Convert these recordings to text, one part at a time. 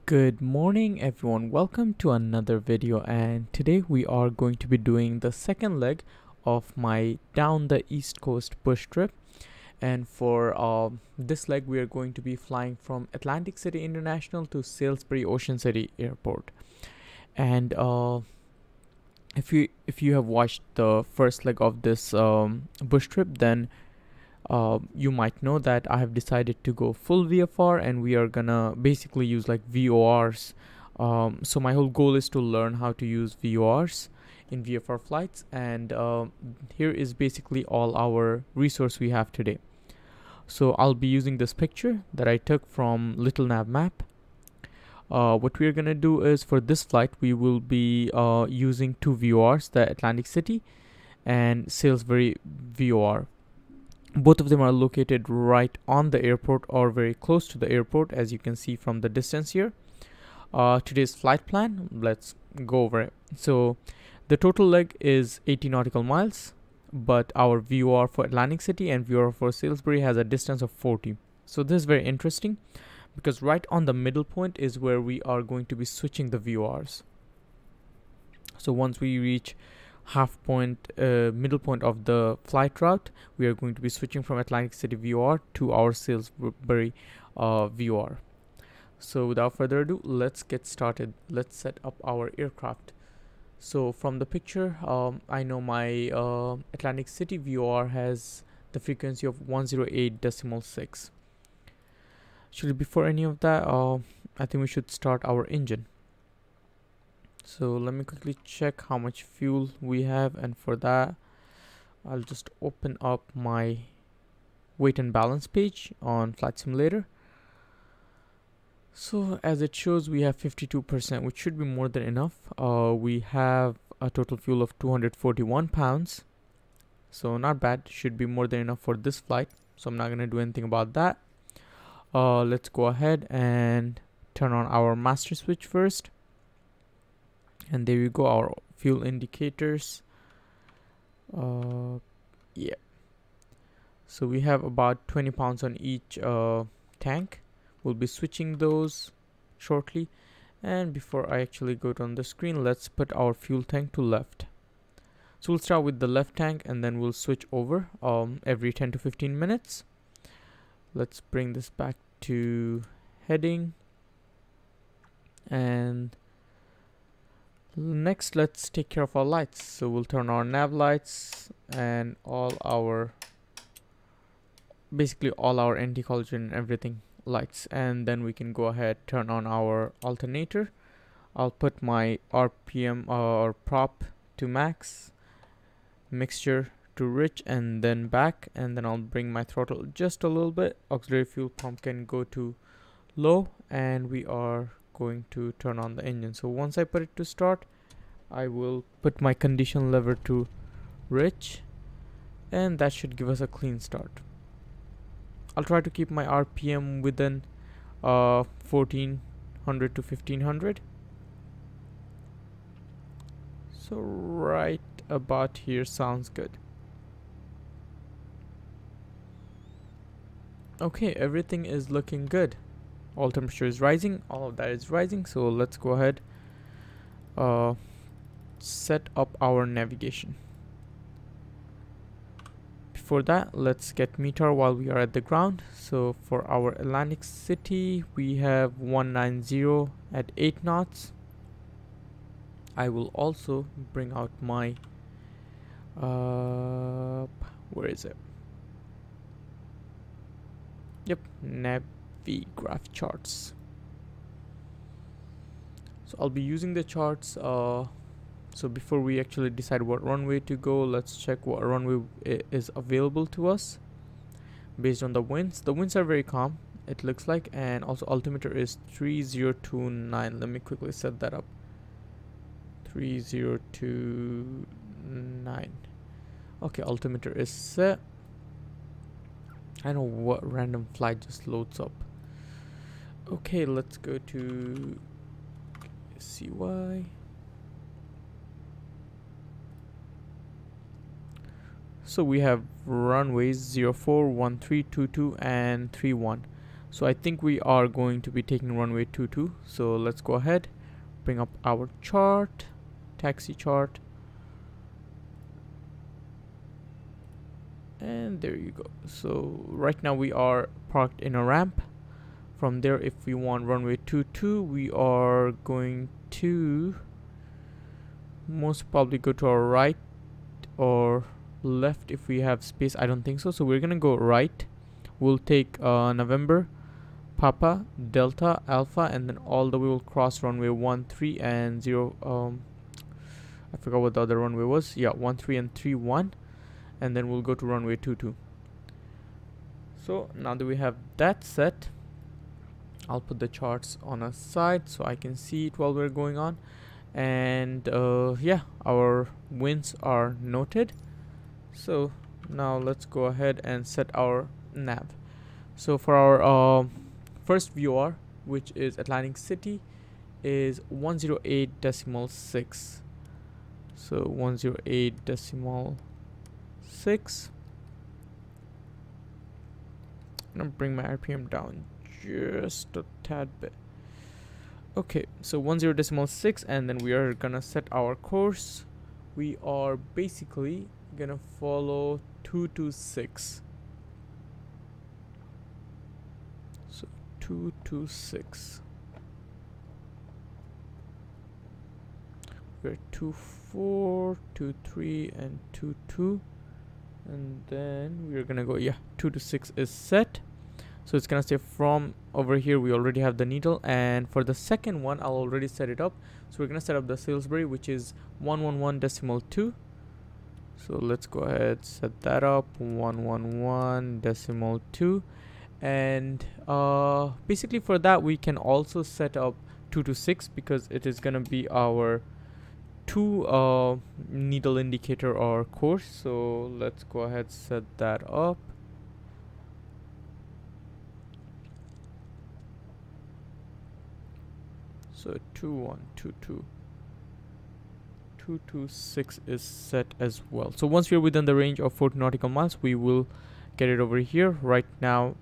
Good morning everyone, welcome to another video, and today we are going to be doing the second leg of my down the east coast bush trip. And for this leg we are going to be flying from Atlantic City International to Sailbury Ocean City Airport. And if you have watched the first leg of this bush trip, then you might know that I have decided to go full VFR, and we are gonna basically use like VORs. So my whole goal is to learn how to use VORs in VFR flights, and here is basically all our resource we have today. So I'll be using this picture that I took from Little Nav Map. What we're gonna do is, for this flight we will be using two VORs, the Atlantic City and Sailbury VOR. Both of them are located right on the airport or very close to the airport, as you can see from the distance here. Today's flight plan, let's go over it. So the total leg is 80 nautical miles, but our VOR for Atlantic City and VOR for Sailbury has a distance of 40. So this is very interesting because right on the middle point is where we are going to be switching the VORs. So once we reach middle point of the flight route, we are going to be switching from Atlantic City VOR to our Sailbury VOR. So without further ado, let's get started. Let's set up our aircraft. So from the picture, I know my Atlantic City VOR has the frequency of 108.6. Actually, before any of that, I think we should start our engine. So let me quickly check how much fuel we have, and for that I'll just open up my weight and balance page on Flight Simulator. So as it shows, we have 52%, which should be more than enough. We have a total fuel of 241 pounds, so not bad, should be more than enough for this flight, so I'm not gonna do anything about that. Let's go ahead and turn on our master switch first. And there you go, our fuel indicators. Yeah, so we have about 20 pounds on each tank. We'll be switching those shortly, and before I actually go on the screen, let's put our fuel tank to left. So we'll start with the left tank and then we'll switch over every 10 to 15 minutes. Let's bring this back to heading, and next let's take care of our lights. So we'll turn on nav lights and basically all our anti-collision and everything lights, and then we can go ahead, turn on our alternator. I'll put my RPM or prop to max, mixture to rich, and then back, and then I'll bring my throttle just a little bit. Auxiliary fuel pump can go to low, and we are going to turn on the engine. So once I put it to start, I will put my condition lever to rich, and that should give us a clean start. I'll try to keep my RPM within 1400 to 1500. So right about here sounds good. Okay, everything is looking good. All temperature is rising, all of that is rising. So let's go ahead, set up our navigation. Before that, let's get METAR while we are at the ground. So for our Atlantic City, we have 190 at 8 knots. I will also bring out my where is it? Yep, Navigraph charts. So I'll be using the charts. So before we actually decide what runway to go, let's check what runway is available to us based on the winds. The winds are very calm, it looks like, and also altimeter is 3029. Let me quickly set that up. 3029. Okay, altimeter is set. I know what random flight just loads up. Okay, let's go to KCY. So we have runways 04, 13, 22 and 31. So I think we are going to be taking runway 22. So let's go ahead, bring up our chart, taxi chart, and there you go. So right now we are parked in a ramp. From there, if we want runway 22, we are going to most probably go to our right or left if we have space. I don't think so, so we're gonna go right. We'll take November, Papa, Delta, Alpha, and then all the way we'll cross runway 13 and 0. I forgot what the other runway was. Yeah, 13 and 31, and then we'll go to runway 22. So now that we have that set, I'll put the charts on a side so I can see it while we're going on. And yeah, our winds are noted. So now let's go ahead and set our nav. So for our first VOR, which is Atlantic City, is 108.6. So 108.6. I'm gonna bring my RPM down just a tad bit. Okay, so 10.6, and then we are gonna set our course. We are basically gonna follow 226. So 226. We're 24, 23, and 22, and then we're gonna go. Yeah, 226 is set. So it's gonna say from over here. We already have the needle, and for the second one I'll already set it up. So we're gonna set up the Sailbury, which is 111.2. So let's go ahead, set that up, 111.2. And basically for that we can also set up 226 because it is gonna be our 2 needle indicator or course. So let's go ahead, set that up. So 2122. 226 is set as well. So once we're within the range of 40 nautical miles, we will get it over here. Right now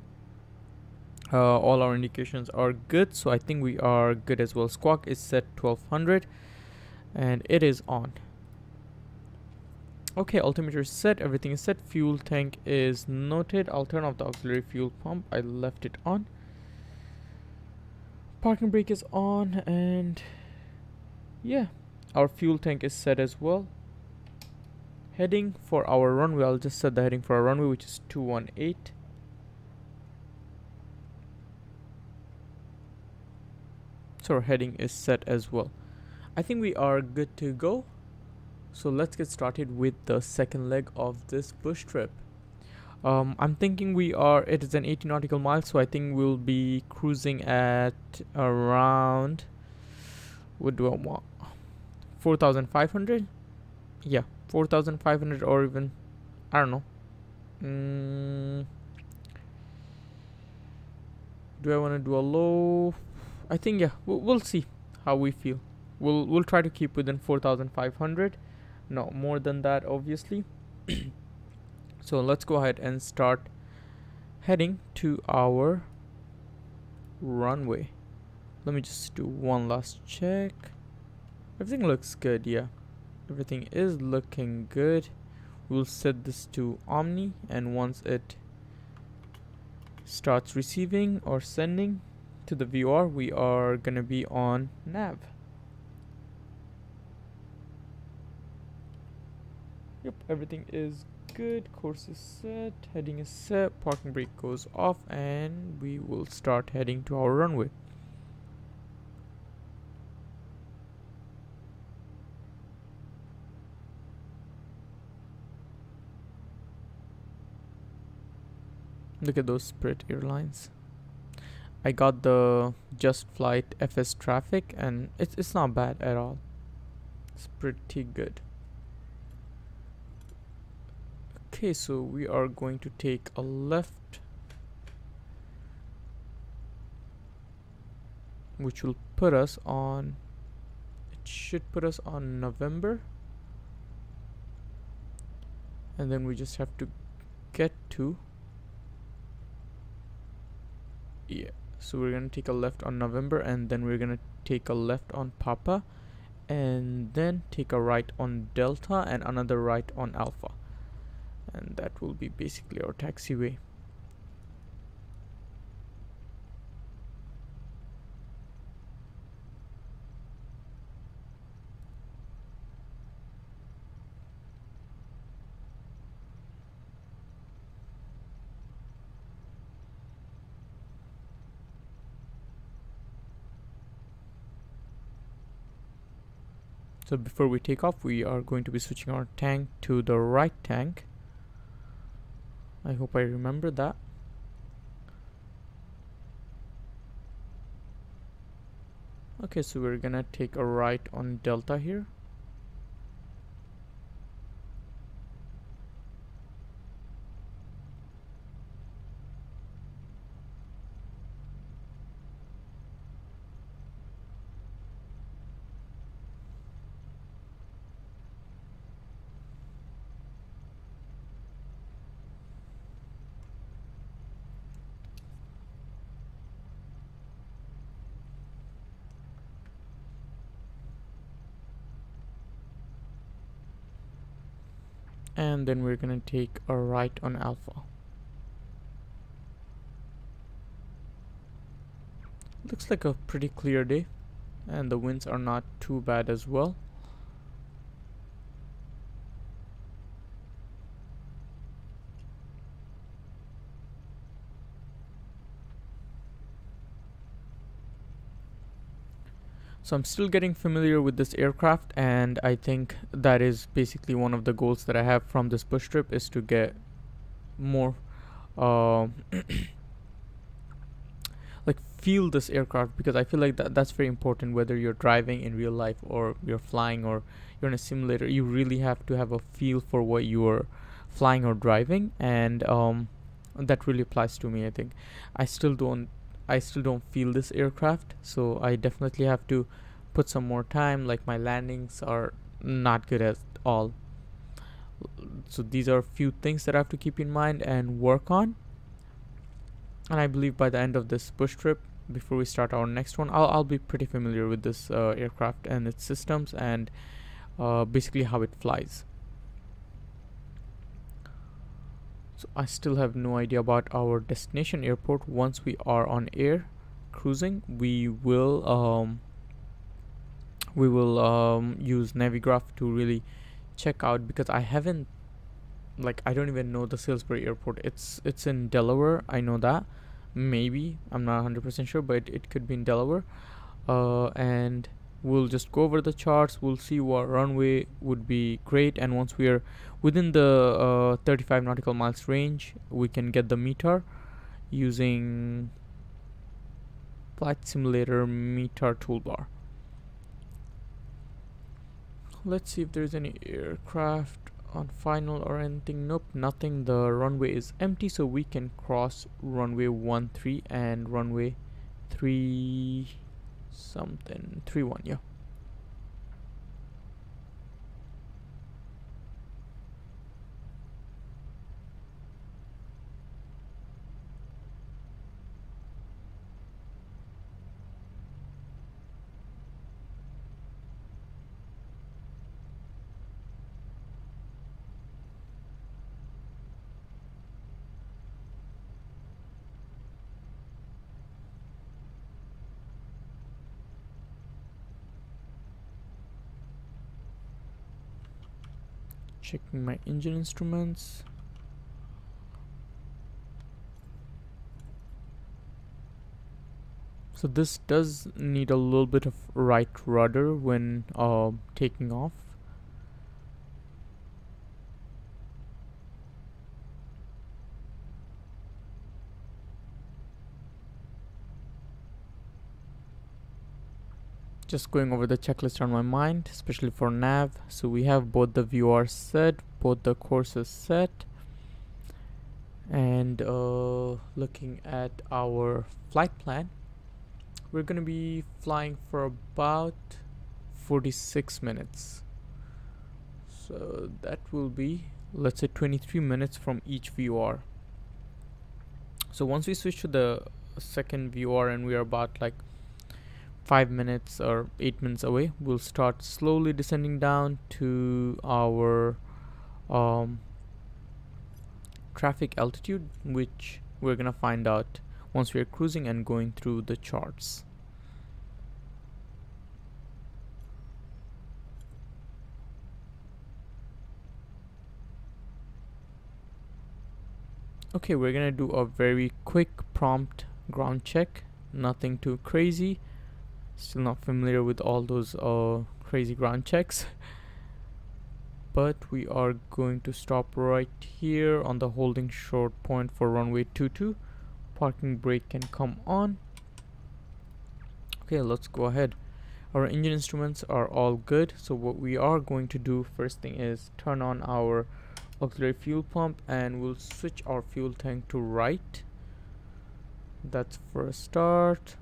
all our indications are good, so I think we are good as well. Squawk is set 1200 and it is on. Okay, altimeter is set, everything is set. Fuel tank is noted. I'll turn off the auxiliary fuel pump, I left it on. Parking brake is on, and yeah, our fuel tank is set as well. Heading for our runway, I'll just set the heading for our runway, which is 218. So our heading is set as well. I think we are good to go. So let's get started with the second leg of this bush trip. I'm thinking it is an 80 nautical miles, so I think we'll be cruising at around, what do I want, 4,500. Yeah, 4,500, or even, I don't know. Do I want to do a low? I think, yeah, we'll see how we feel. We'll try to keep within 4,500, no more than that, obviously. So let's go ahead and start heading to our runway. Let me just do one last check. Everything looks good. Yeah, everything is looking good. We'll set this to Omni, and once it starts receiving or sending to the VOR, we are gonna be on nav. Yep, everything is good. Course is set, heading is set, parking brake goes off, and we will start heading to our runway. Look at those Spirit Airlines. I got the JustFlight FS traffic, and it's not bad at all. It's pretty good. Okay, so we are going to take a left, which will put us on, it should put us on November, and then we just have to get to Yeah, so we're gonna take a left on November, and then we're gonna take a left on Papa, and then take a right on Delta and another right on Alpha, and that will be basically our taxiway. So before we take off, we are going to be switching our tank to the right tank. I hope I remember that. Okay, so we're gonna take a right on Delta here. And then we're gonna take a right on Alpha. Looks like a pretty clear day, and the winds are not too bad as well. So I'm still getting familiar with this aircraft, and I think that is basically one of the goals that I have from this bush trip, is to get more like feel this aircraft, because I feel like that's very important. Whether you're driving in real life or you're flying or you're in a simulator, you really have to have a feel for what you're flying or driving, and that really applies to me. I think I still don't feel this aircraft, so I definitely have to put some more time. Like, my landings are not good at all, so these are a few things that I have to keep in mind and work on. And I believe by the end of this bush trip, before we start our next one, I'll be pretty familiar with this aircraft and its systems, and basically how it flies. So I still have no idea about our destination airport. Once we are on air cruising, we will use Navigraph to really check out, because I haven't, like, I don't even know the Sailbury airport. It's in Delaware, I know that. Maybe, I'm not 100% sure, but it could be in Delaware. And we'll just go over the charts. We'll see what runway would be great, and once we are within the 35 nautical miles range, we can get the METAR using Flight Simulator METAR toolbar. Let's see if there's any aircraft on final or anything. Nope, nothing. The runway is empty, so we can cross runway 13 and runway 31, yeah. Checking my engine instruments. So this does need a little bit of right rudder when taking off. Just going over the checklist on my mind, especially for nav. So we have both the VOR set, both the courses set, and looking at our flight plan, we're gonna be flying for about 46 minutes. So that will be, let's say, 23 minutes from each VOR. So once we switch to the second VOR and we are about like 5 minutes or 8 minutes away. We'll start slowly descending down to our traffic altitude, which we're gonna find out once we're cruising and going through the charts. Okay, we're gonna do a very quick prompt ground check, nothing too crazy. Still not familiar with all those crazy ground checks. But we are going to stop right here on the holding short point for runway 22. Parking brake can come on. Okay, let's go ahead. Our engine instruments are all good, so what we are going to do first thing is turn on our auxiliary fuel pump and we'll switch our fuel tank to right. That's for a start.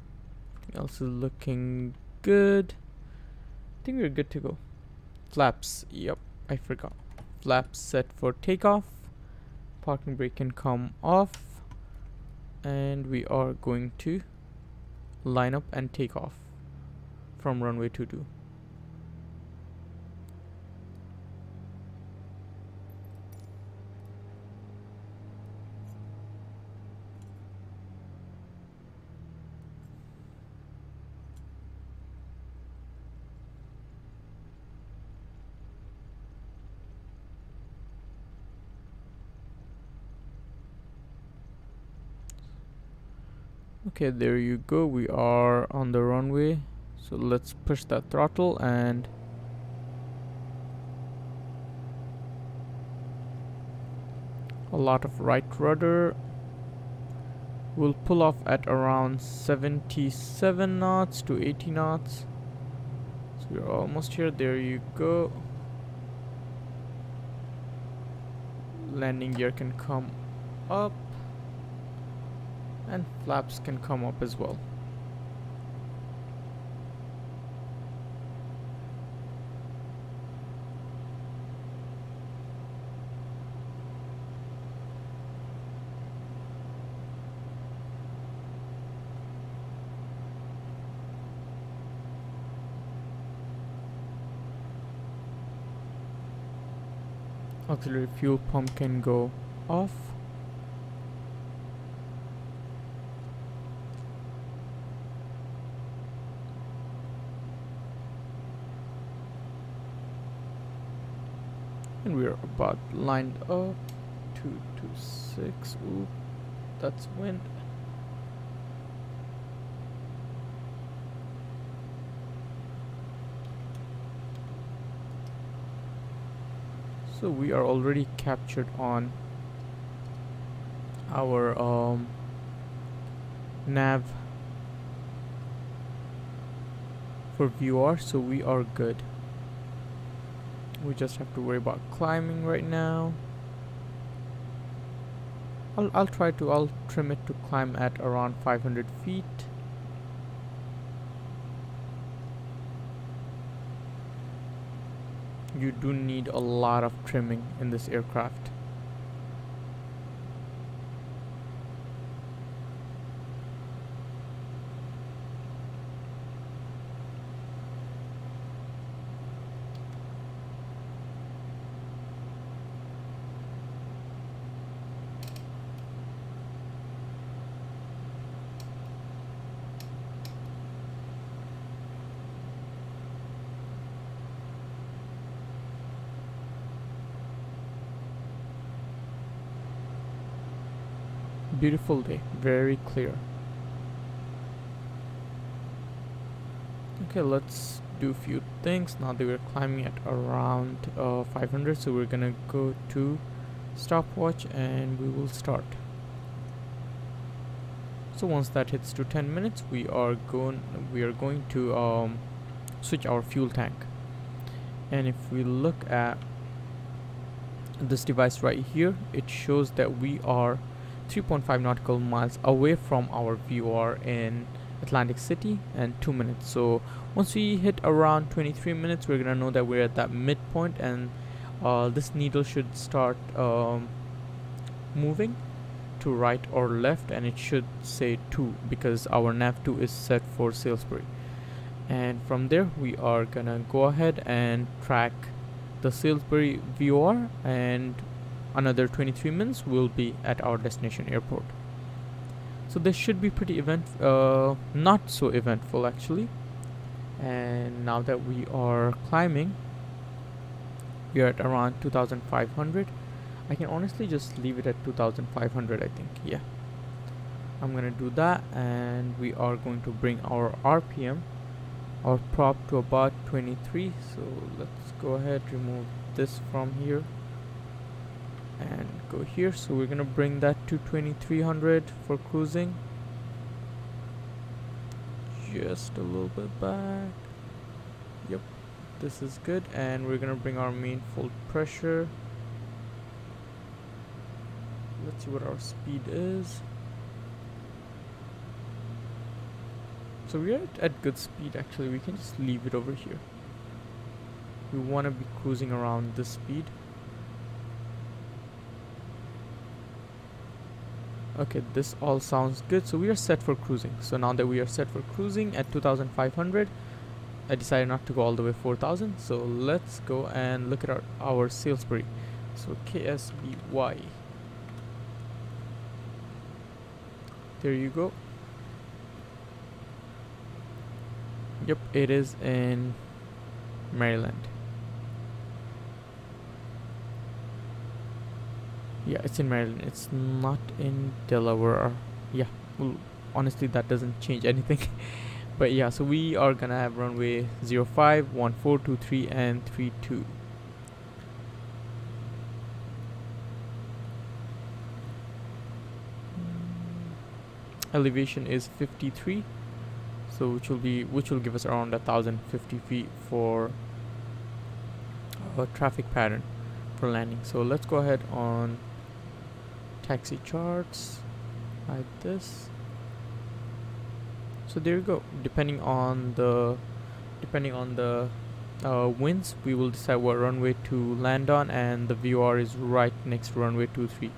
Everything else is looking good. I think we're good to go. Flaps, yep, I forgot. Flaps set for takeoff. Parking brake can come off. And we are going to line up and take off from runway 22. Okay, there you go, we are on the runway, so let's push that throttle and a lot of right rudder. We'll pull off at around 77 knots to 80 knots, so we're almost here. There you go. Landing gear can come up and flaps can come up as well. Auxiliary fuel pump can go off. And we are about lined up. 226. Ooh, that's wind. So we are already captured on our nav for VOR, so we are good. We just have to worry about climbing right now. I'll trim it to climb at around 500 feet. You do need a lot of trimming in this aircraft. Beautiful day, very clear. Okay, let's do a few things now that we're climbing at around 500, so we're gonna go to stopwatch and we will start. So once that hits to 10 minutes, we are going to switch our fuel tank. And if we look at this device right here, it shows that we are 3.5 nautical miles away from our VOR in Atlantic City and 2 minutes. So once we hit around 23 minutes, we're gonna know that we're at that midpoint, and this needle should start moving to right or left, and it should say 2 because our nav2 is set for Sailbury. And from there we are gonna go ahead and track the Sailbury VOR, and another 23 minutes will be at our destination airport. So this should be pretty not so eventful actually. And now that we are climbing, we are at around 2500. I can honestly just leave it at 2500, I think. Yeah, I'm gonna do that, and we are going to bring our RPM, our prop, to about 23. So let's go ahead, remove this from here and go here. So we're gonna bring that to 2300 for cruising. Just a little bit back. Yep, this is good. And we're gonna bring our main full pressure. Let's see what our speed is. So we are at good speed actually. We can just leave it over here. We want to be cruising around this speed. Okay, this all sounds good. So we are set for cruising. So now that we are set for cruising at 2500, I decided not to go all the way 4000. So let's go and look at our Sailbury. So KSBY. There you go. Yep, it is in Maryland. Yeah, it's in Maryland. It's not in Delaware. Yeah, well, honestly that doesn't change anything. But yeah, so we are gonna have runway 05, 14, 23 and 32. Elevation is 53, so which will give us around 1050 feet for a traffic pattern for landing. So let's go ahead on taxi charts like this. So there you go. Depending on the winds, we will decide what runway to land on, and the VOR is right next to runway 23.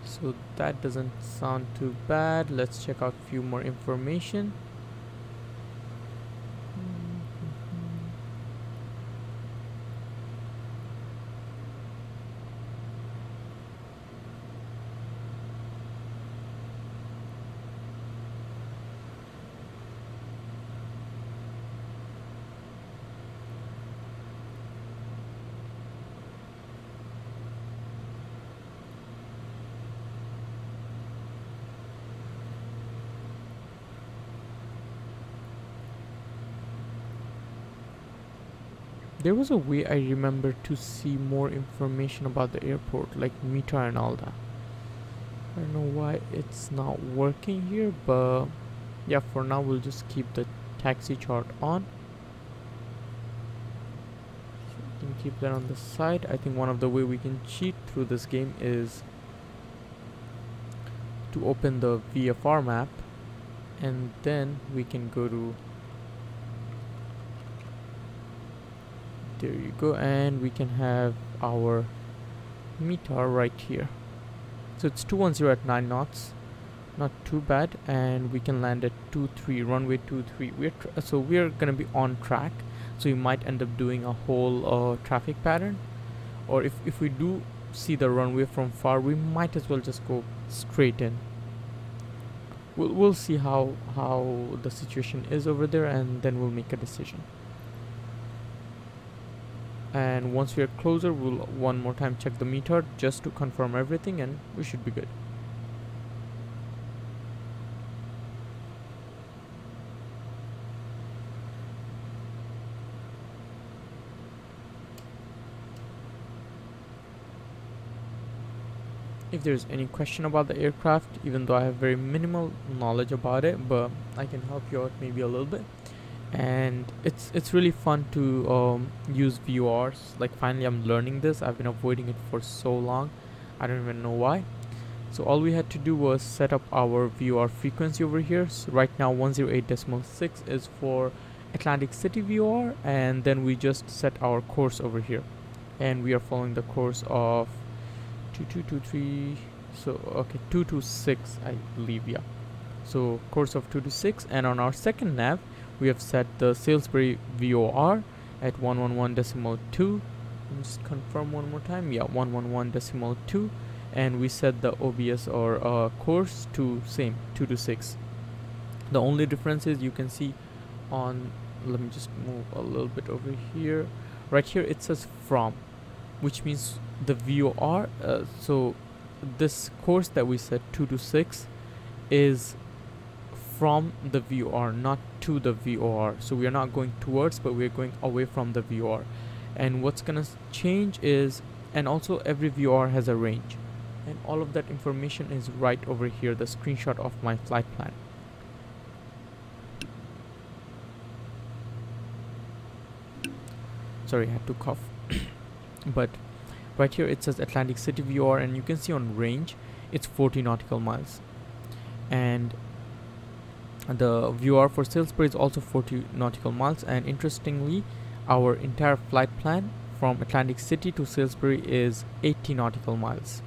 So that doesn't sound too bad. Let's check out a few more information. There was a way I remember to see more information about the airport, like meter and all that. I don't know why it's not working here, but yeah, for now we'll just keep the taxi chart on. So we can keep that on the side. I think one of the way we can cheat through this game is to open the VFR map, and then we can go to, there you go, and we can have our meter right here. So it's 210 at 9 knots, not too bad, and we can land at 23, runway 23. So we're gonna be on track, so we might end up doing a whole traffic pattern, or if we do see the runway from far, we might as well just go straight in. We'll see how the situation is over there, and then we'll make a decision. And once we are closer, we'll one more time check the meter just to confirm everything, and we should be good. If there's any question about the aircraft, even though I have very minimal knowledge about it, but I can help you out maybe a little bit. And it's really fun to use VORs. Like, finally I'm learning this. I've been avoiding it for so long, I don't even know why. So all we had to do was set up our VOR frequency over here. So right now 108.6 is for Atlantic City VOR, and then we just set our course over here. and we are following the course of 2223, so okay, 226 I believe, yeah. So course of 226, and on our second nav we have set the Sailbury VOR at 111.2. Just confirm one more time, yeah, 111.2, and we set the OBS or course to same 226. The only difference is you can see on, let me just move a little bit over here. Right here it says from, which means the VOR, so this course that we set 226 is from the VOR, not to the VOR. So we are not going towards, but we are going away from the VOR. And what's gonna change is, and also every VOR has a range, and all of that information is right over here, the screenshot of my flight plan. Sorry, I had to cough. But right here it says Atlantic City VOR, and you can see on range it's 40 nautical miles, and the VOR for Sailbury is also 40 nautical miles. And interestingly, our entire flight plan from Atlantic City to Sailbury is 80 nautical miles.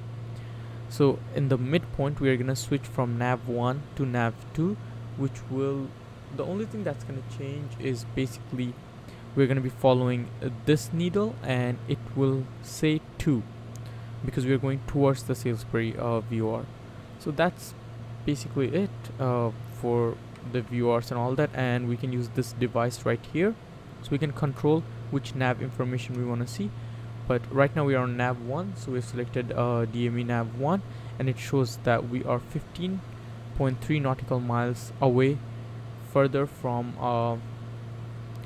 So in the midpoint we are gonna switch from nav 1 to nav 2, which will, the only thing that's gonna change is basically we're going to be following this needle, and it will say 2 because we're going towards the Sailbury VOR. So that's basically it for the VORs and all that, and we can use this device right here, so we can control which nav information we want to see. But right now we are on nav 1, so we've selected DME nav 1, and it shows that we are 15.3 nautical miles away further from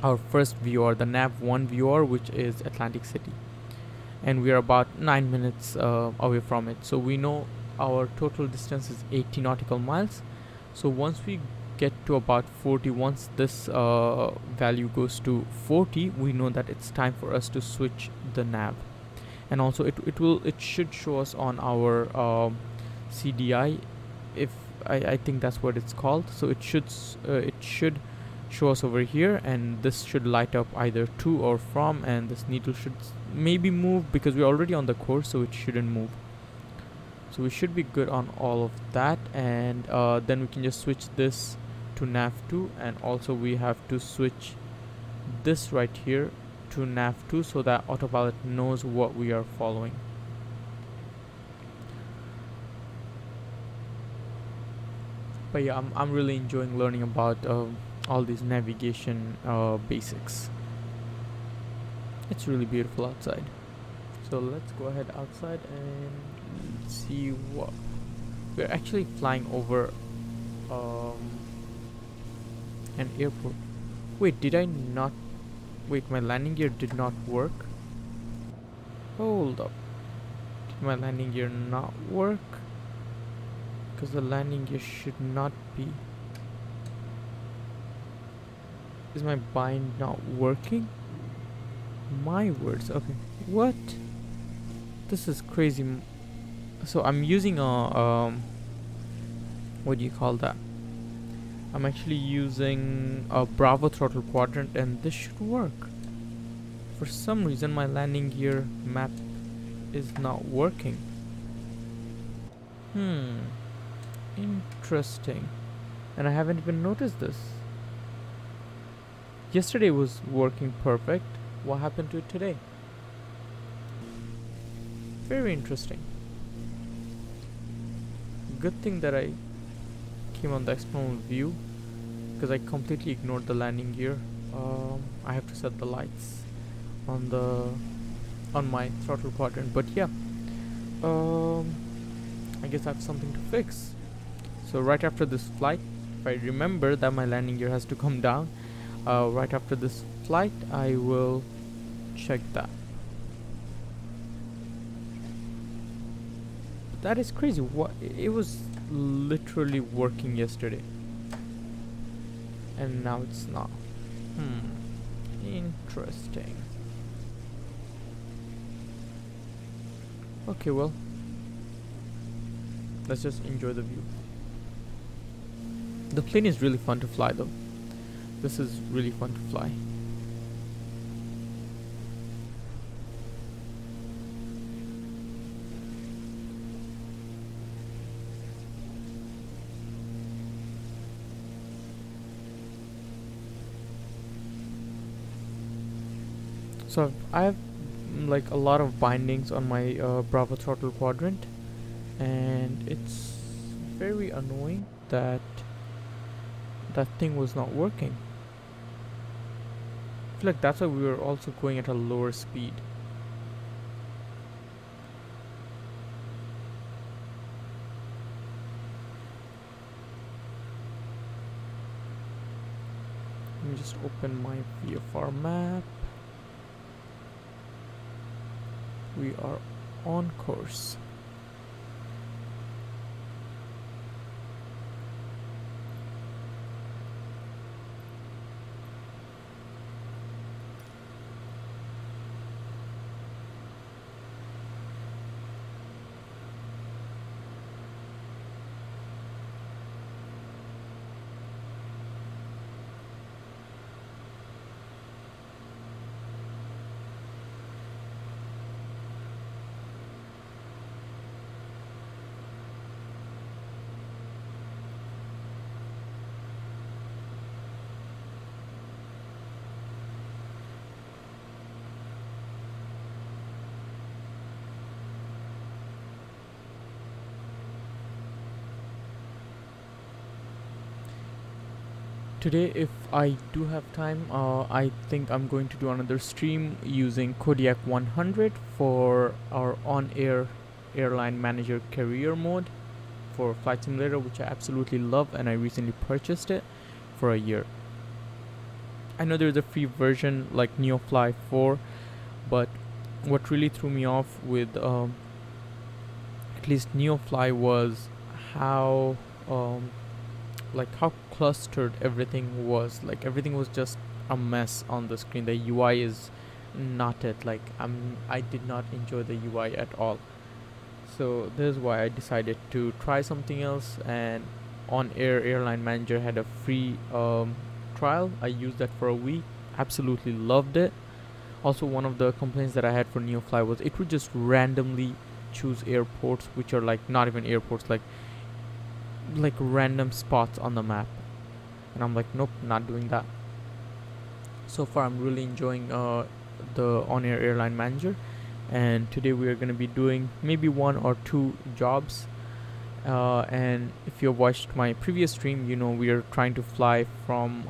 our first VOR, the nav 1 VOR, which is Atlantic City, and we are about 9 minutes away from it. So we know our total distance is 80 nautical miles. So once we get to about 40, once this value goes to 40, we know that it's time for us to switch the nav. And also it should show us on our CDI, if I think that's what it's called. So it should show us over here, and this should light up either to or from, and this needle should maybe move because we're already on the course, so it shouldn't move. So we should be good on all of that, and then we can just switch this to nav 2, and also we have to switch this right here to nav 2 so that autopilot knows what we are following. But yeah, I'm really enjoying learning about all these navigation basics. It's really beautiful outside. So let's go ahead outside and see what we're actually flying over an airport. Wait, did I not? Wait, my landing gear did not work. Hold up. Did my landing gear not work? Because the landing gear should not be. Is my bind not working? My words. Okay. What? This is crazy. So I'm using a what do you call that? I'm actually using a Bravo throttle quadrant, and this should work. For some reason my landing gear map is not working. Interesting. And I haven't even noticed this. Yesterday was working perfect. What happened to it today? Very interesting. Good thing that I came on the external view, because I completely ignored the landing gear. I have to set the lights on my throttle quadrant, but yeah, I guess I have something to fix. So right after this flight, if I remember that my landing gear has to come down, right after this flight I will check that. That is crazy. What, it was literally working yesterday and now it's not. Interesting. Okay, well, let's just enjoy the view. The plane is really fun to fly though. This is really fun to fly. So I have like a lot of bindings on my Bravo throttle quadrant, and it's very annoying that that thing was not working. I feel like that's why we were also going at a lower speed. Let me just open my VFR map. We are on course. Today, if I do have time, I think I'm going to do another stream using Kodiak 100 for our on-air airline manager career mode for Flight Simulator, which I absolutely love, and I recently purchased it for a year. I know there's a free version like NeoFly 4, but what really threw me off with at least NeoFly was how how clustered everything was. Like everything was just a mess on the screen. The UI is not it. Like I did not enjoy the UI at all. So this is why I decided to try something else, and On Air Airline Manager had a free trial. I used that for a week, absolutely loved it. Also, one of the complaints that I had for NeoFly was it would just randomly choose airports which are like not even airports, like random spots on the map, and I'm like, nope, not doing that. So far I'm really enjoying the On-Air Airline Manager, and today we are going to be doing maybe 1 or 2 jobs, and if you have watched my previous stream, you know we are trying to fly from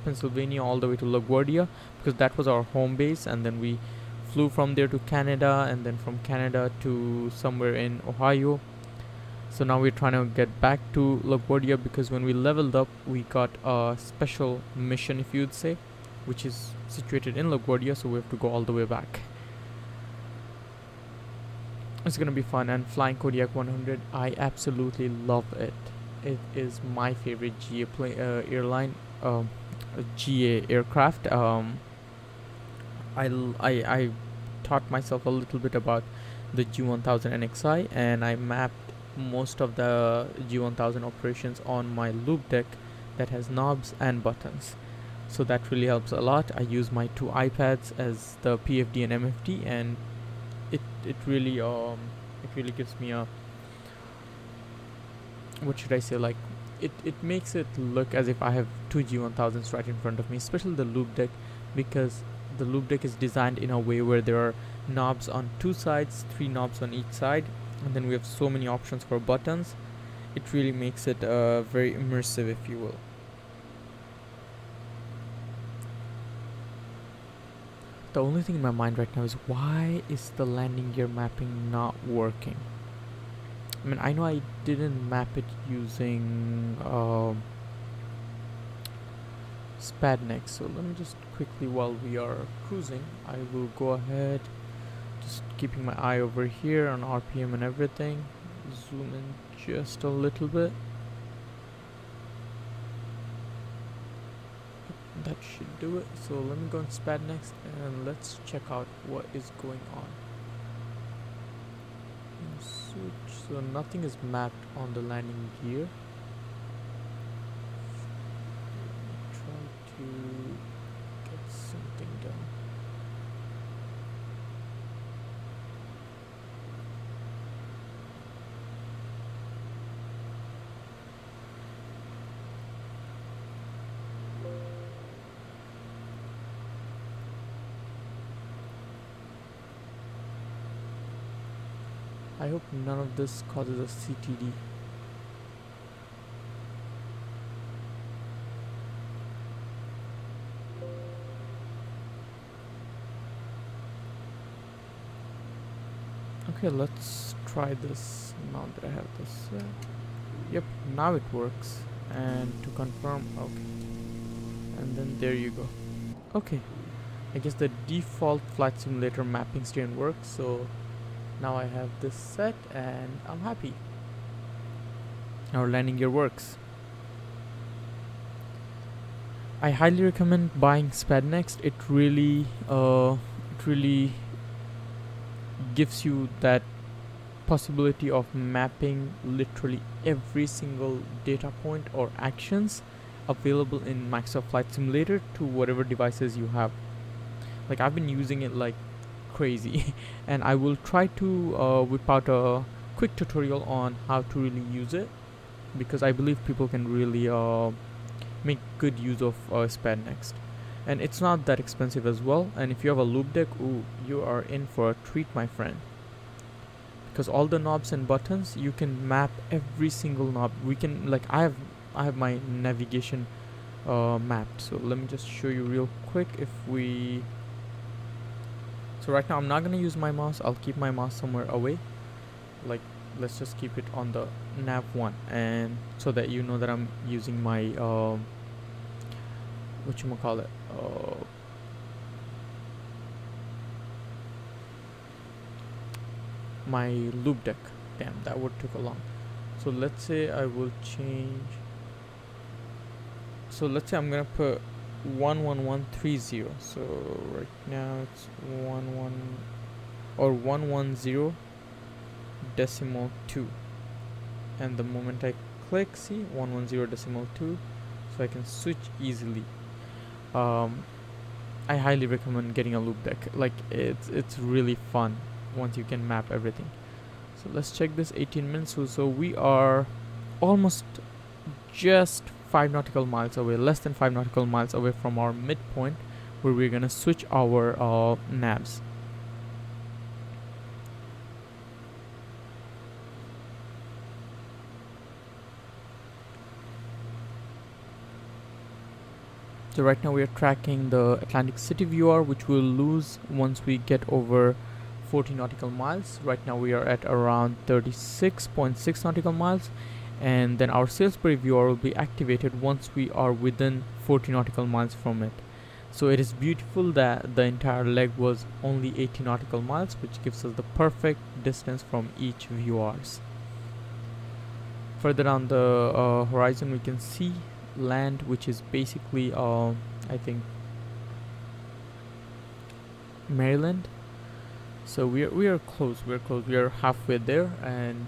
Pennsylvania all the way to LaGuardia, because that was our home base, and then we flew from there to Canada, and then from Canada to somewhere in Ohio. So now we're trying to get back to LaGuardia, because when we leveled up, we got a special mission, if you'd say, which is situated in LaGuardia, so we have to go all the way back. It's gonna be fun, and flying Kodiak 100, I absolutely love it. It is my favorite airline, GA aircraft. I taught myself a little bit about the G1000 NXI, and I mapped most of the G1000 operations on my loop deck that has knobs and buttons, so that really helps a lot. I use my 2 iPads as the PFD and MFD, and it really gives me a, what should I say, like it makes it look as if I have 2 G1000s right in front of me, especially the loop deck, because the loop deck is designed in a way where there are knobs on 2 sides, 3 knobs on each side, and then we have so many options for buttons. It really makes it very immersive, if you will. The only thing in my mind right now is, why is the landing gear mapping not working? I mean, I know I didn't map it using Spadnex, so let me just quickly, while we are cruising, I will go ahead, just keeping my eye over here on RPM and everything, zoom in just a little bit. That should do it. So let me go on Spadnex and let's check out what is going on. Switch. So nothing is mapped on the landing gear. Try to get something done. I hope none of this causes a CTD. Okay, let's try this now that I have this. Yep, now it works. And to confirm, okay. And then there you go. Okay, I guess the default flight simulator mappings didn't work, so now I have this set and I'm happy. Our landing gear works. I highly recommend buying SPADnext. It really gives you that possibility of mapping literally every single data point or actions available in Microsoft Flight Simulator to whatever devices you have. Like, I've been using it like crazy and I will try to whip out a quick tutorial on how to really use it, because I believe people can really make good use of SPADnext. And it's not that expensive as well, and if you have a loop deck, ooh, you are in for a treat, my friend, because all the knobs and buttons, you can map every single knob. We can, like, I have my navigation mapped, so let me just show you real quick. If we, so right now I'm not gonna use my mouse, I'll keep my mouse somewhere away, like let's just keep it on the nav1, and so that you know that I'm using my whatchamacallit, my loop deck. Damn, that word took a long. So let's say I will change, so let's say I'm gonna put 11130. So right now it's 110.2, and the moment I click, see, 110.2, so I can switch easily. I highly recommend getting a loop deck. Like, it's really fun once you can map everything. So let's check this 18 minutes. So we are almost just 5 nautical miles away, less than 5 nautical miles away from our midpoint, where we're gonna switch our navs. So right now we are tracking the Atlantic City VR, which we'll lose once we get over 40 nautical miles. Right now we are at around 36.6 nautical miles, and then our Sailbury VR will be activated once we are within 40 nautical miles from it. So it is beautiful that the entire leg was only 80 nautical miles, which gives us the perfect distance from each VORs. Further down the horizon we can see land, which is basically I think Maryland. So we are close, we are halfway there. And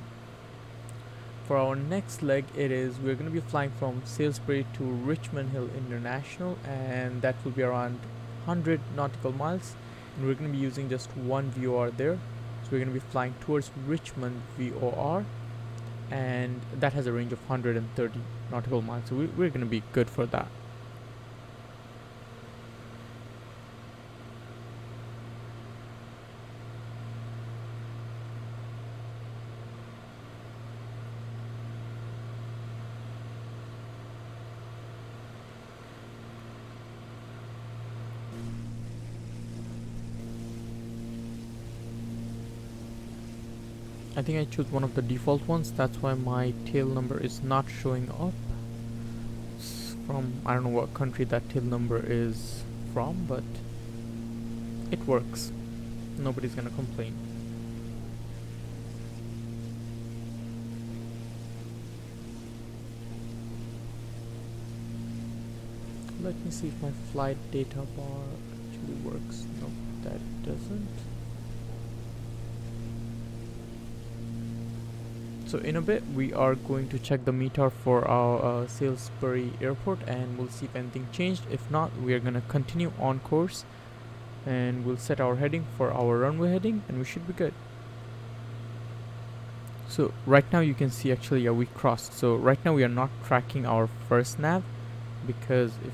for our next leg, we're going to be flying from Sailbury to Richmond Hill International, and that will be around 100 nautical miles, and we're going to be using just one VOR there. So we're going to be flying towards Richmond VOR, and that has a range of 130 nautical miles, so we're going to be good for that. I think I chose one of the default ones, that's why my tail number is not showing up. It's from, I don't know what country that tail number is from, but it works. Nobody's gonna complain. Let me see if my flight data bar actually works. No, that doesn't. So in a bit we are going to check the METAR for our Sailbury airport, and we'll see if anything changed. If not, we are going to continue on course, and we'll set our heading for our runway heading, and we should be good. So right now you can see, actually, yeah, we crossed. So right now we are not tracking our first nav, because if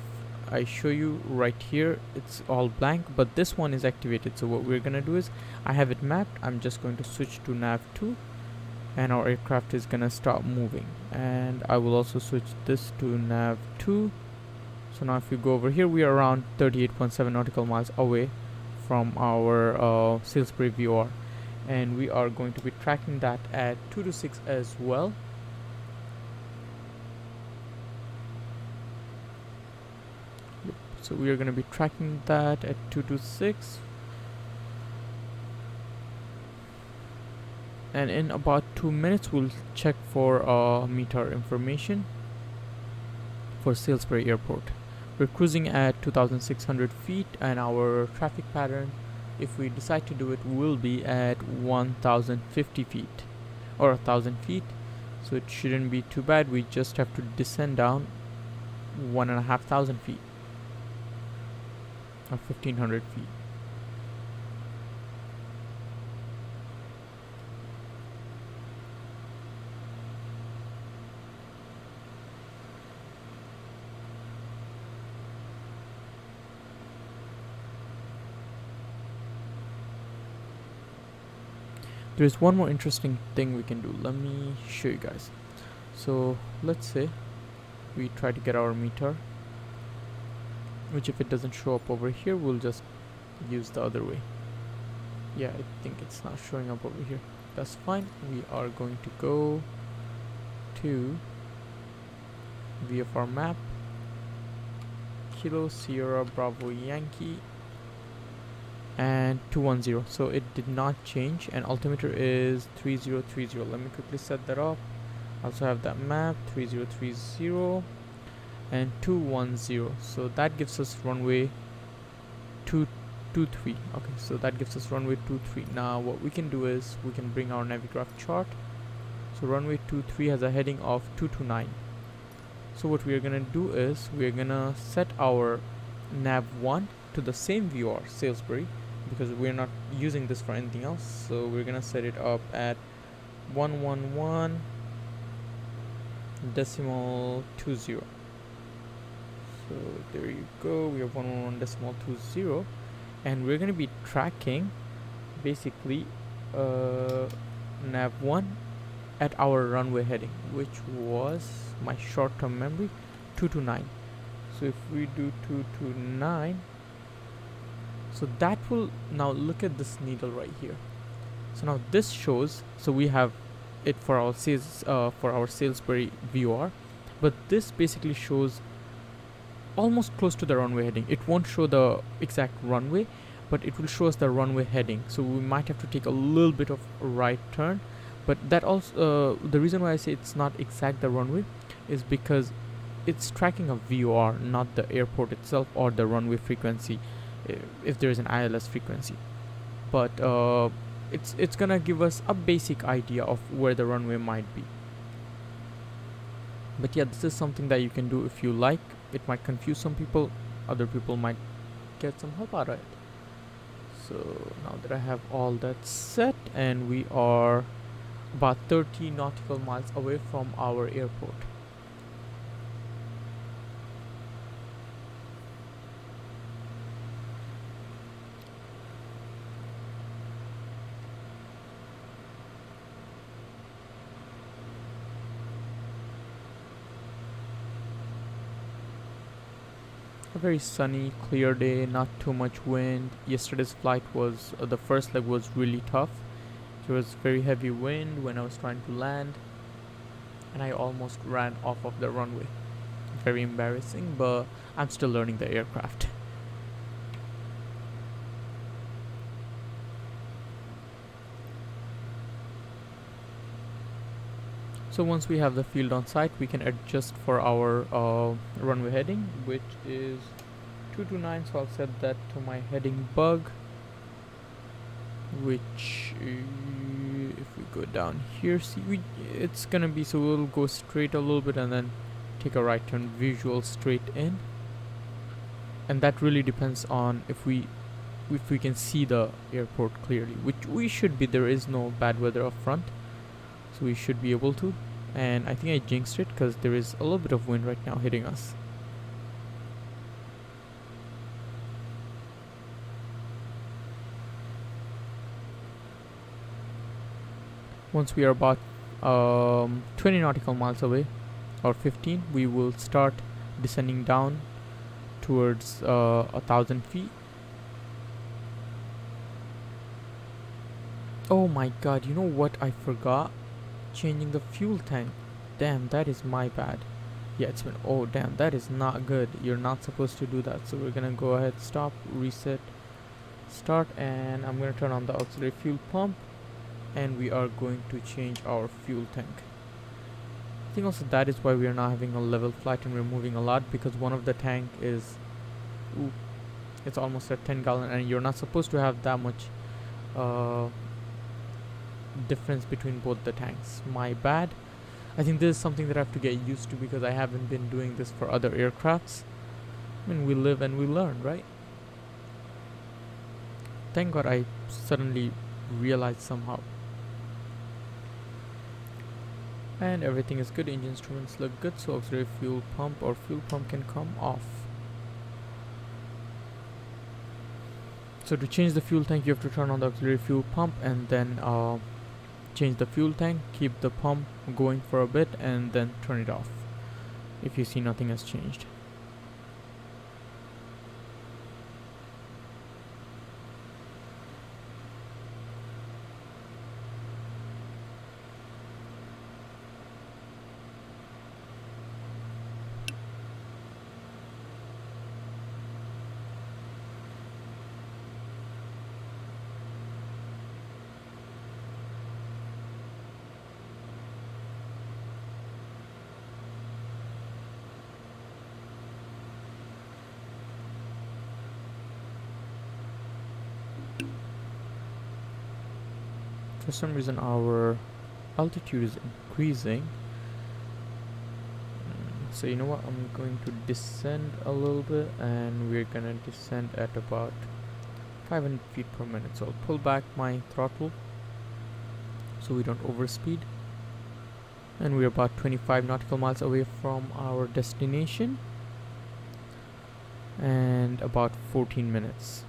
I show you right here, it's all blank, but this one is activated. So what we're going to do is, I have it mapped, I'm just going to switch to nav 2, and our aircraft is gonna start moving. And I will also switch this to nav 2. So now if we go over here, we are around 38.7 nautical miles away from our Sailbury VOR, and we are going to be tracking that at 226 as well. Yep. So we are going to be tracking that at 226, and in about 2 minutes we'll check for METAR information for Sailbury Airport. We're cruising at 2,600 feet, and our traffic pattern, if we decide to do it, will be at 1,050 feet or 1,000 feet. So it shouldn't be too bad. We just have to descend down 1,500 feet or 1,500 feet. There's one more interesting thing we can do. Let me show you guys. So let's say we try to get our METAR, which if it doesn't show up over here, we'll just use the other way. Yeah, I think it's not showing up over here. That's fine. We are going to go to VFR map, Kilo Sierra Bravo Yankee, and 210. So it did not change, and altimeter is 3030. Let me quickly set that up. Also have that map 3030 and 210. So that gives us runway 223. Okay, so that gives us runway 23. Now what we can do is we can bring our Navigraph chart. So runway 23 has a heading of 229. So what we are gonna do is we are gonna set our nav 1 to the same VOR, Sailbury, because we're not using this for anything else. So we're gonna set it up at 111.20. So there you go, we have 111.20, and we're gonna be tracking basically nav 1 at our runway heading, which was my short-term memory, 229. So if we do 229, so that will, now look at this needle right here. So now this shows, so we have it for our Sailbury VOR, but this basically shows almost close to the runway heading. It won't show the exact runway, but it will show us the runway heading. So we might have to take a little bit of a right turn, but that also the reason why I say it's not exact the runway is because it's tracking a VOR, not the airport itself or the runway frequency, if there is an ILS frequency. But it's gonna give us a basic idea of where the runway might be. But yeah, this is something that you can do if you like. It might confuse some people, other people might get some help out of it. So now that I have all that set, and we are about 30 nautical miles away from our airport. A very sunny, clear day, not too much wind. Yesterday's flight was, the first leg was really tough. There was very heavy wind when I was trying to land, and I almost ran off of the runway. Very embarrassing, but I'm still learning the aircraft. So once we have the field on site, we can adjust for our runway heading, which is 229. So I'll set that to my heading bug, which if we go down here, see, it's gonna be, so we'll go straight a little bit and then take a right turn, visual straight in. And that really depends on if we can see the airport clearly, which we should be. There is no bad weather up front, so we should be able to. And I think I jinxed it because there is a little bit of wind right now hitting us. Once we are about 20 nautical miles away, or 15, we will start descending down towards 1,000 feet. Oh my god, you know what I forgot? Changing the fuel tank. Damn, that is my bad. Yeah, it's been, oh damn, that is not good. You're not supposed to do that. So we're gonna go ahead, stop, reset, start, and I'm gonna turn on the auxiliary fuel pump, and we are going to change our fuel tank. I think also that is why we are not having a level flight and we're moving a lot, because one of the tank is, ooh, it's almost at 10 gallon, and you're not supposed to have that much difference between both the tanks. My bad. I think this is something that I have to get used to, because I haven't been doing this for other aircrafts. I mean, we live and we learn, right? Thank god I suddenly realized somehow. And everything is good. Engine instruments look good, so auxiliary fuel pump or fuel pump can come off. So to change the fuel tank, you have to turn on the auxiliary fuel pump and then change the fuel tank, keep the pump going for a bit, and then turn it off if you see nothing has changed. For some reason our altitude is increasing, so you know what, I'm going to descend a little bit, and we're gonna descend at about 500 feet per minute. So I'll pull back my throttle so we don't overspeed, and we're about 25 nautical miles away from our destination and about 14 minutes.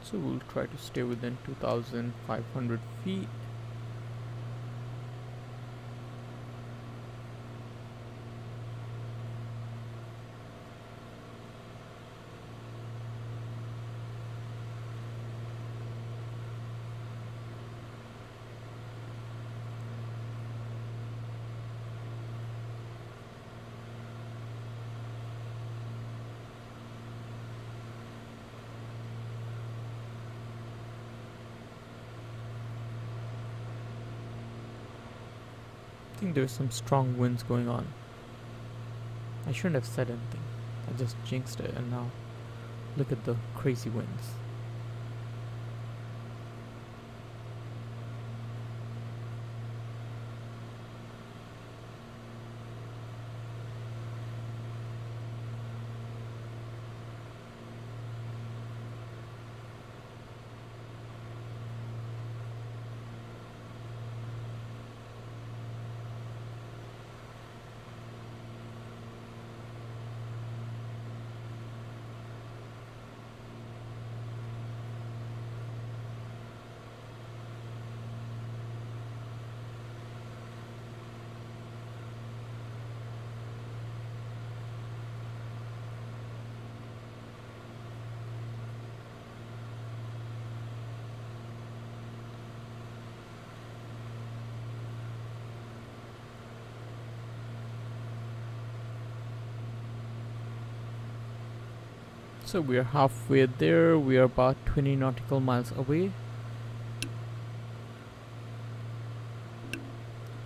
So we'll try to stay within 2,500 feet. I think there's some strong winds going on. I shouldn't have said anything. I just jinxed it, and now look at the crazy winds. So we are halfway there. We are about 20 nautical miles away,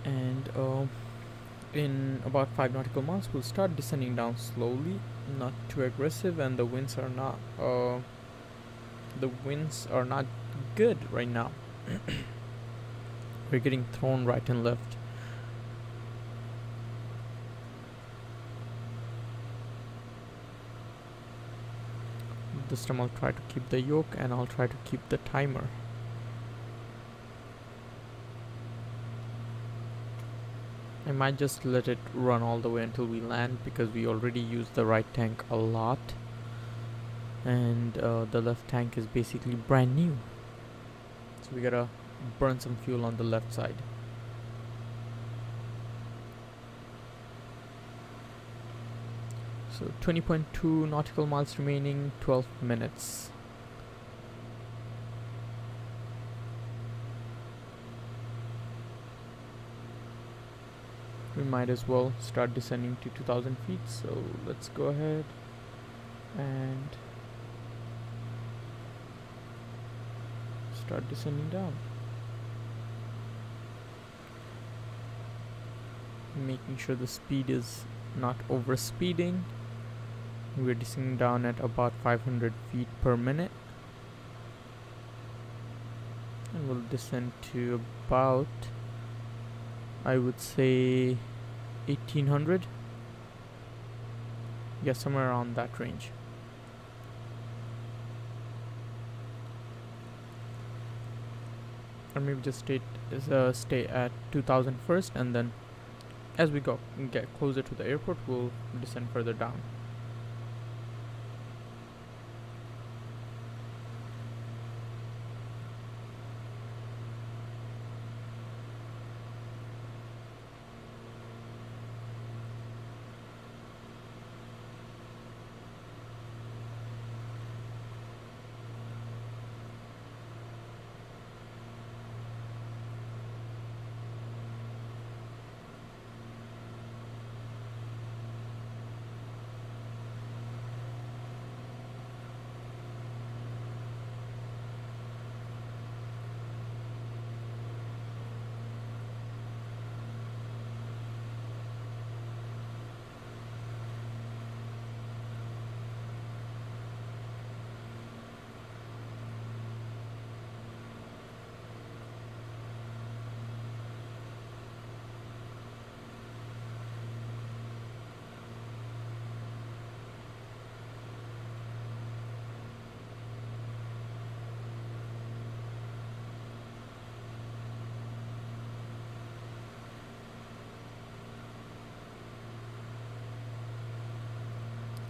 and in about 5 nautical miles we'll start descending down slowly, not too aggressive, and the winds are not good right now. We're getting thrown right and left. this time I'll try to keep the yoke, and I'll try to keep the timer. I might just let it run all the way until we land, because we already used the right tank a lot, and the left tank is basically brand new, so we gotta burn some fuel on the left side. So 20.2 nautical miles remaining, 12 minutes. We might as well start descending to 2000 feet, so let's go ahead and start descending down, making sure the speed is not over speeding. We're descending down at about 500 feet per minute, and we'll descend to about, I would say, 1800. Yeah, somewhere around that range. Or maybe just stay at 2000 first, and then as we get closer to the airport, we'll descend further down.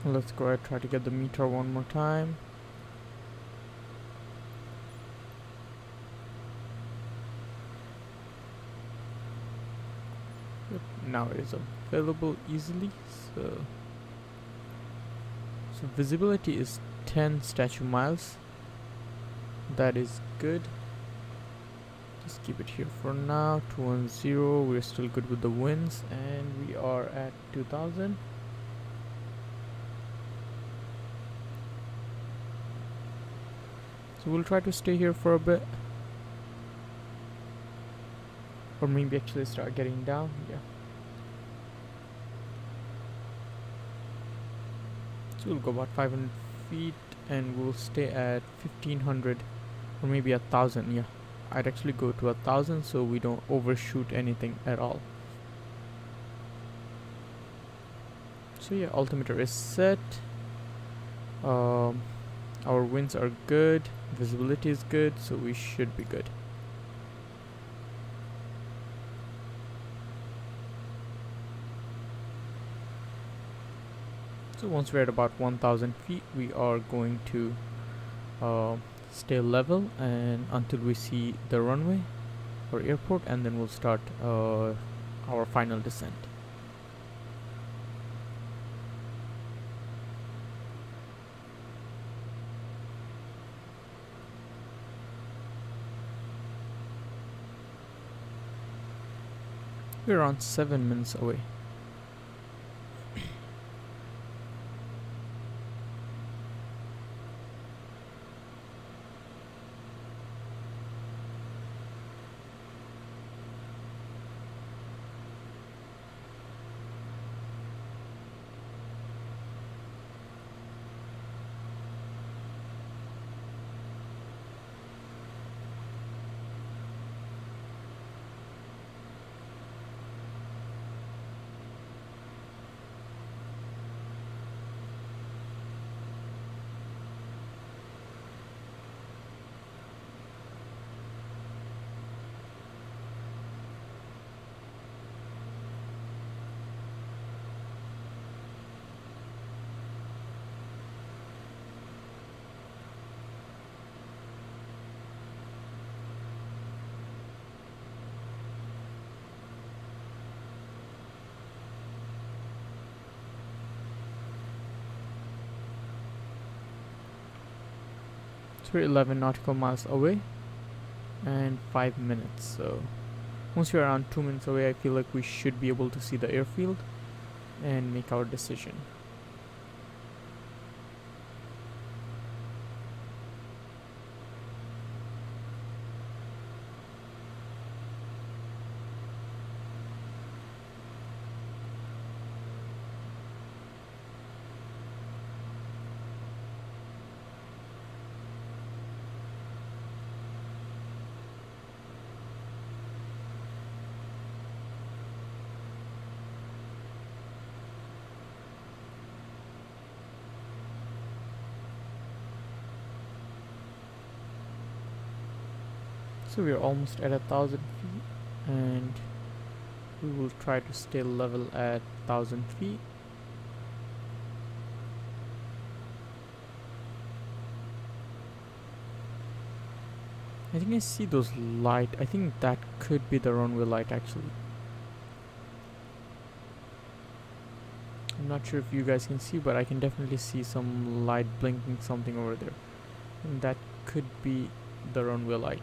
Let's go ahead, try to get the meter one more time. Yep, now it is available easily. So visibility is 10 statute miles. That is good. Just keep it here for now. 210. We're still good with the winds, and we are at 2000. So we'll try to stay here for a bit, or maybe actually start getting down. Yeah. So we'll go about 500 feet, and we'll stay at 1500, or maybe 1000. Yeah, I'd actually go to 1000 so we don't overshoot anything at all. So yeah, altimeter is set. Our winds are good, visibility is good, so we should be good. So once we're at about 1000 feet, we are going to stay level and until we see the runway or airport, and then we'll start our final descent. We're around 7 minutes away. we're 11 nautical miles away and 5 minutes. So once we're around 2 minutes away, I feel like we should be able to see the airfield and make our decision. So we are almost at 1,000 feet, and we will try to stay level at 1,000 feet. I think I see those light. I think that could be the runway light actually. I'm not sure if you guys can see, but I can definitely see some light blinking something over there, and that could be the runway light.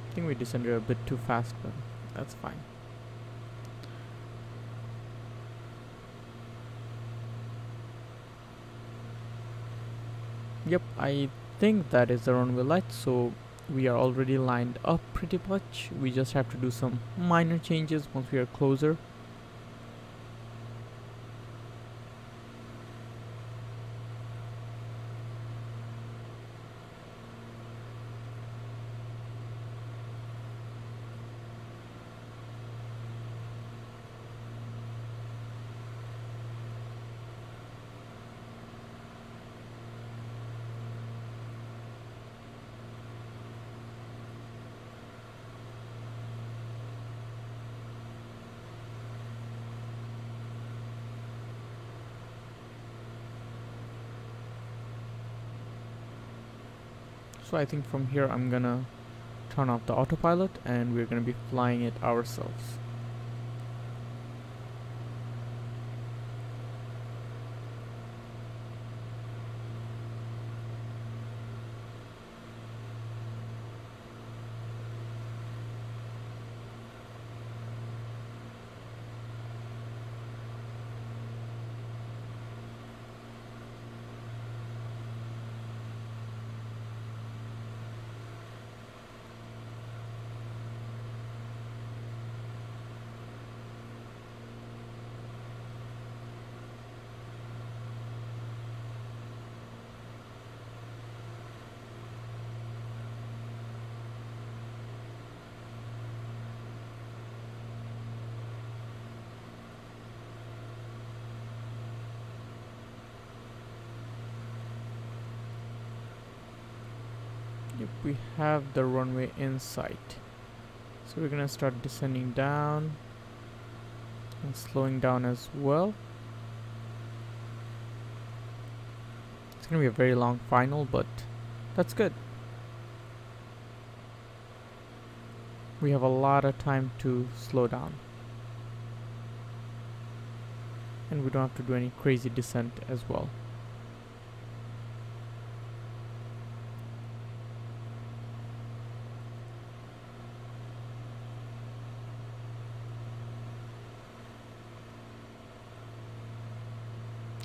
I think we descended a bit too fast, but that's fine. Yep, I think that is the runway light, so we are already lined up pretty much. We just have to do some minor changes once we are closer. So I think from here I'm gonna turn off the autopilot and we're gonna be flying it ourselves. Yep, we have the runway in sight. So we're gonna start descending down and slowing down as well. It's gonna be a very long final, but that's good. We have a lot of time to slow down. And we don't have to do any crazy descent as well.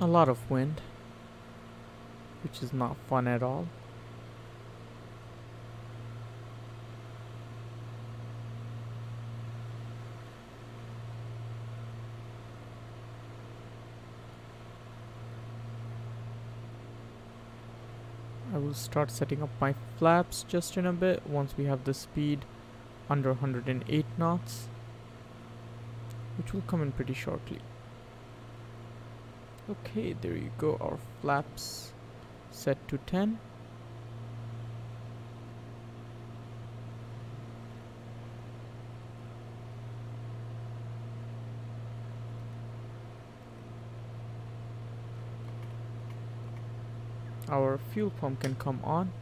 A lot of wind, which is not fun at all. I will start setting up my flaps just in a bit once we have the speed under 108 knots, which will come in pretty shortly. Okay, there you go, our flaps set to 10. Our fuel pump can come on.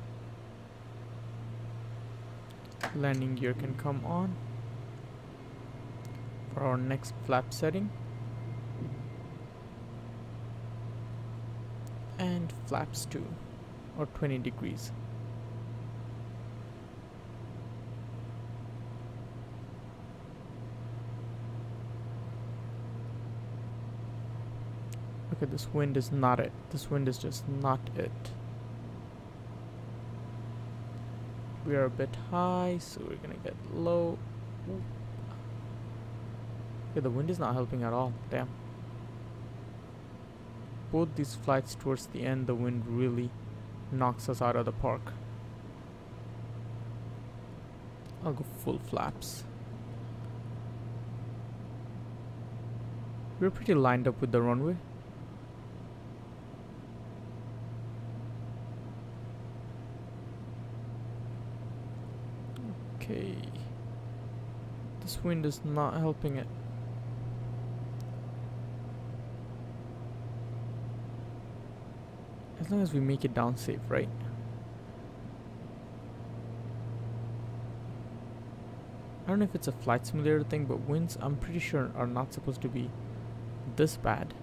Landing gear can come on for our next flap setting. And flaps 2 or 20 degrees. Okay, this wind is not it. This wind is just not it. We are a bit high, so we're gonna get low. Ooh. Okay, the wind is not helping at all. Damn. Both these flights towards the end, the wind really knocks us out of the park. I'll go full flaps. We're pretty lined up with the runway. Okay. This wind is not helping it. As long as we make it down safe, right? I don't know if it's a flight simulator thing, but winds, I'm pretty sure, are not supposed to be this bad.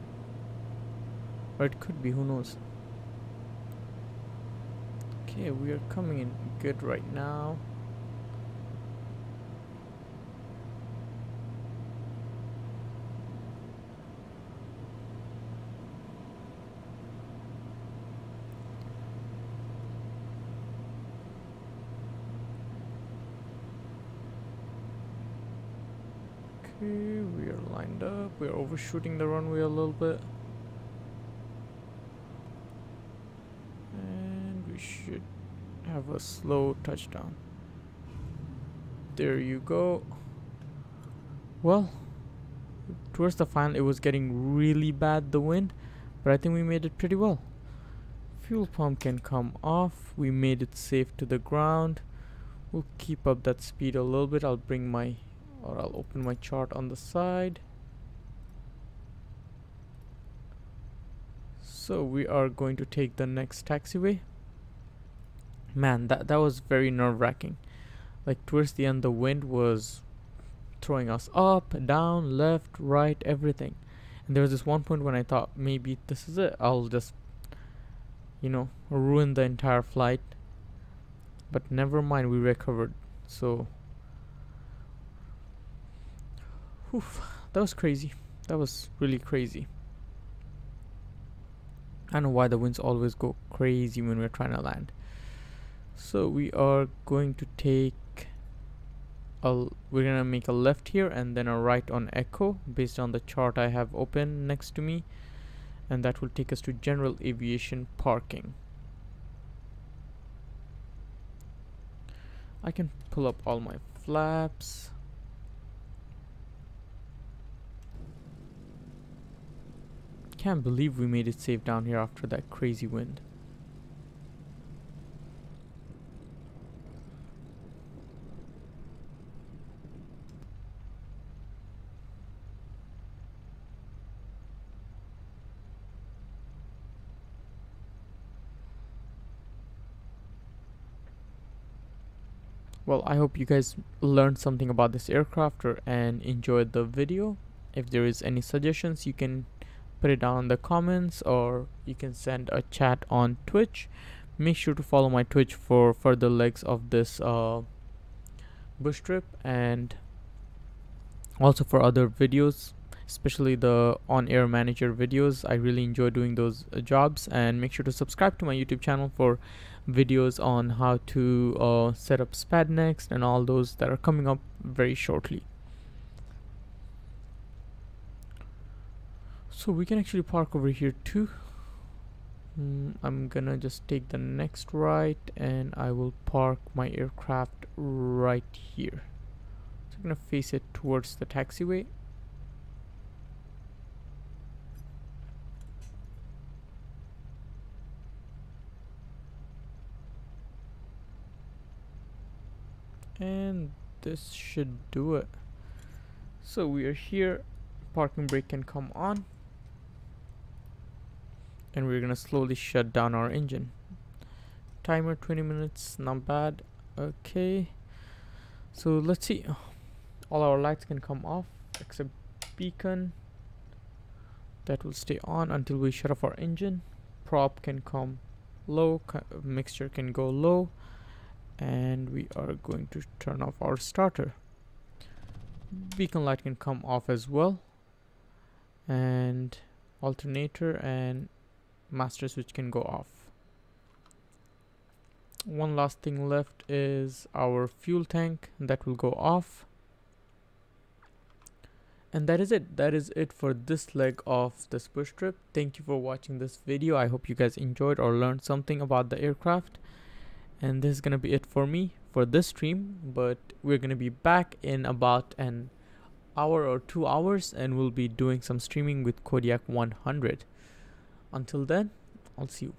Or it could be, who knows. Okay, we are coming in good right now. Okay, we are lined up. We are overshooting the runway a little bit. And we should have a slow touchdown. There you go. Well, towards the final it was getting really bad, the wind, but I think we made it pretty well. Fuel pump can come off. We made it safe to the ground. We'll keep up that speed a little bit. I'll open my chart on the side. So we are going to take the next taxiway. Man, that was very nerve-wracking. Like towards the end, the wind was throwing us up, down, left, right, everything. And there was this one point when I thought maybe this is it. I'll just, ruin the entire flight. But never mind, we recovered. So oof, that was crazy. That was really crazy. I don't know why the winds always go crazy when we're trying to land. So we are going to we're gonna make a left here and then a right on Echo based on the chart I have open next to me, and that will take us to general aviation parking. I can pull up all my flaps. Can't believe we made it safe down here after that crazy wind. Well, I hope you guys learned something about this aircraft and enjoyed the video. If there is any suggestions, you can put it down in the comments, or you can send a chat on Twitch. Make sure to follow my Twitch for further legs of this bush trip, and also for other videos, especially the on-air manager videos. I really enjoy doing those jobs. And make sure to subscribe to my YouTube channel for videos on how to set up SPAD next and all those that are coming up very shortly. So we can actually park over here too. I'm gonna just take the next right and I will park my aircraft right here. So I'm gonna face it towards the taxiway. And this should do it. So we are here. Parking brake can come on. And we're gonna slowly shut down our engine. Timer 20 minutes, not bad. Okay. So let's see, all our lights can come off except beacon. That will stay on until we shut off our engine. Prop can come low, mixture can go low, and we are going to turn off our starter. Beacon light can come off as well, and alternator and master switch can go off. One last thing left is our fuel tank, that will go off. And that is it. That is it for this leg of this bush trip. Thank you for watching this video. I hope you guys enjoyed or learned something about the aircraft. And this is gonna be it for me for this stream, but we're gonna be back in about an hour or 2 hours, and we'll be doing some streaming with Kodiak 100. Until then, I'll see you.